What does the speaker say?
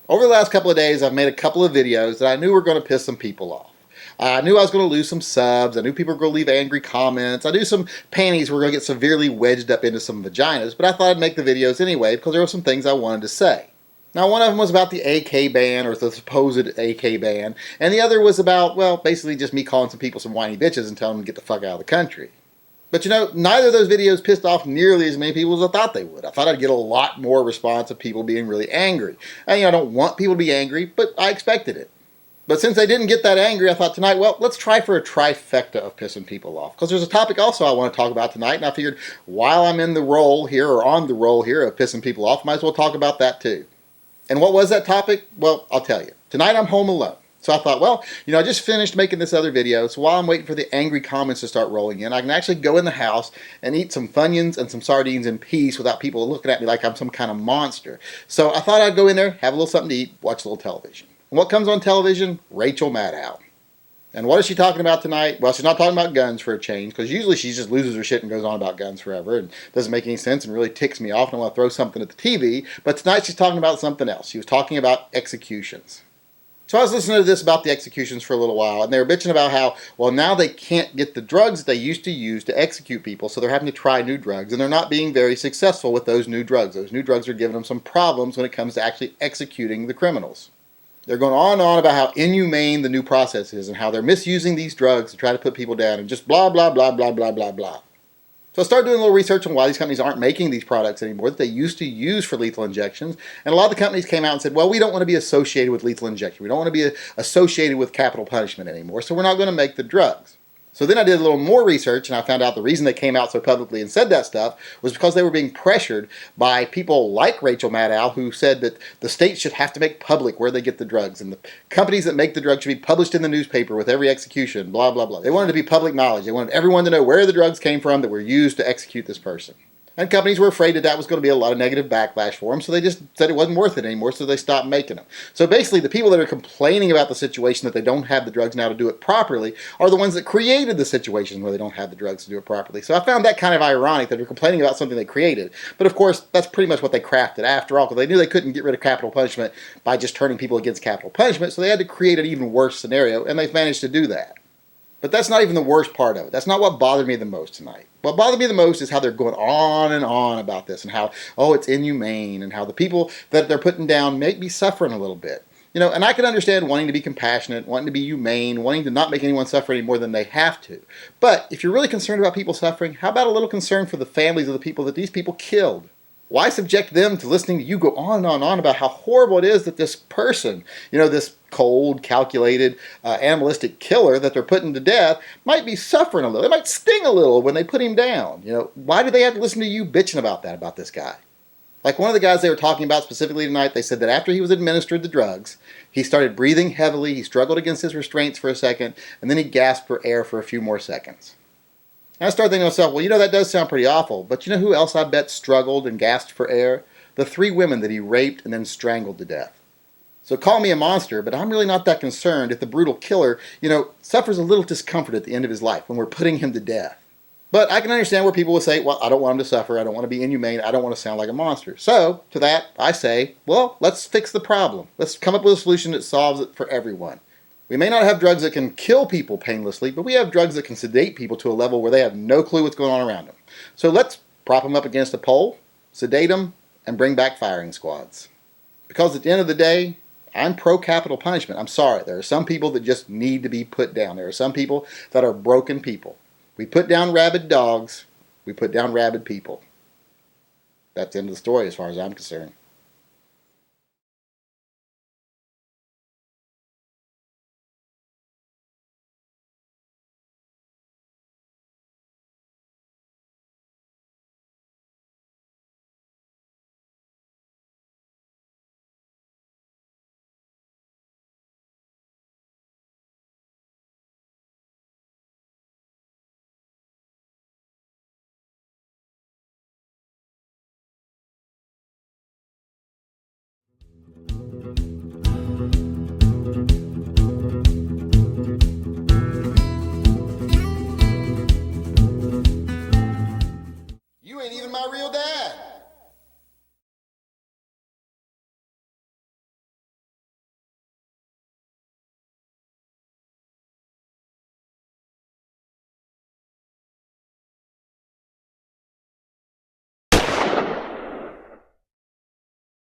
Over the last couple of days, I've made a couple of videos that I knew were going to piss some people off. I knew I was going to lose some subs. I knew people were going to leave angry comments. I knew some panties were going to get severely wedged up into some vaginas, but I thought I'd make the videos anyway because there were some things I wanted to say. Now, one of them was about the AK ban, or the supposed AK ban, and the other was about, well, basically just me calling some people some whiny bitches and telling them to get the fuck out of the country. But you know, neither of those videos pissed off nearly as many people as I thought they would. I thought I'd get a lot more response of people being really angry. And I don't want people to be angry, but I expected it. But since I didn't get that angry, I thought tonight, well, let's try for a trifecta of pissing people off. Because there's a topic also I want to talk about tonight, and I figured while I'm in the role here, or on the roll here of pissing people off, might as well talk about that too. And what was that topic? Well, I'll tell you. Tonight I'm home alone. So I thought, well, I just finished making this other video, so while I'm waiting for the angry comments to start rolling in, I can actually go in the house and eat some Funyuns and some sardines in peace without people looking at me like I'm some kind of monster. So I thought I'd go in there, have a little something to eat, watch a little television. And what comes on television? Rachel Maddow. And what is she talking about tonight? Well, she's not talking about guns for a change, because usually she just loses her shit and goes on about guns forever and doesn't make any sense and really ticks me off and I want to throw something at the TV. But tonight she's talking about something else. She was talking about executions. So I was listening to this about the executions for a little while, and they were bitching about how, well, now they can't get the drugs that they used to use to execute people, so they're having to try new drugs, and they're not being very successful with those new drugs. Those new drugs are giving them some problems when it comes to actually executing the criminals. They're going on and on about how inhumane the new process is and how they're misusing these drugs to try to put people down and just blah, blah, blah, blah, blah, blah, blah. So I started doing a little research on why these companies aren't making these products anymore that they used to use for lethal injections. And a lot of the companies came out and said, well, we don't want to be associated with lethal injection. We don't want to be associated with capital punishment anymore, so we're not going to make the drugs. So then I did a little more research, and I found out the reason they came out so publicly and said that stuff was because they were being pressured by people like Rachel Maddow, who said that the states should have to make public where they get the drugs, and the companies that make the drugs should be published in the newspaper with every execution, blah, blah, blah. They wanted to be public knowledge. They wanted everyone to know where the drugs came from that were used to execute this person. And companies were afraid that that was going to be a lot of negative backlash for them, so they just said it wasn't worth it anymore, so they stopped making them. So basically, the people that are complaining about the situation that they don't have the drugs now to do it properly are the ones that created the situation where they don't have the drugs to do it properly. So I found that kind of ironic that they're complaining about something they created. But of course, that's pretty much what they crafted after all, because they knew they couldn't get rid of capital punishment by just turning people against capital punishment, so they had to create an even worse scenario, and they've managed to do that. But that's not even the worst part of it. That's not what bothered me the most tonight. What bothered me the most is how they're going on and on about this and how, oh, it's inhumane and how the people that they're putting down may be suffering a little bit. And I can understand wanting to be compassionate, wanting to be humane, wanting to not make anyone suffer any more than they have to. But if you're really concerned about people suffering, how about a little concern for the families of the people that these people killed? Why subject them to listening to you go on and on about how horrible it is that this person, this cold, calculated, animalistic killer that they're putting to death might be suffering a little. It might sting a little when they put him down. Why do they have to listen to you bitching about that, about this guy? Like one of the guys they were talking about specifically tonight, they said that after he was administered the drugs, he started breathing heavily, he struggled against his restraints for a second, and then he gasped for air for a few more seconds. And I started thinking to myself, well, that does sound pretty awful, but you know who else I bet struggled and gasped for air? The 3 women that he raped and then strangled to death. So call me a monster, but I'm really not that concerned if the brutal killer, suffers a little discomfort at the end of his life when we're putting him to death. But I can understand where people will say, well, I don't want him to suffer, I don't want to be inhumane, I don't want to sound like a monster. So, to that, I say, well, let's fix the problem. Let's come up with a solution that solves it for everyone. We may not have drugs that can kill people painlessly, but we have drugs that can sedate people to a level where they have no clue what's going on around them. So let's prop them up against a pole, sedate them, and bring back firing squads. Because at the end of the day, I'm pro-capital punishment. I'm sorry. There are some people that just need to be put down. There are some people that are broken people. We put down rabid dogs. We put down rabid people. That's the end of the story as far as I'm concerned.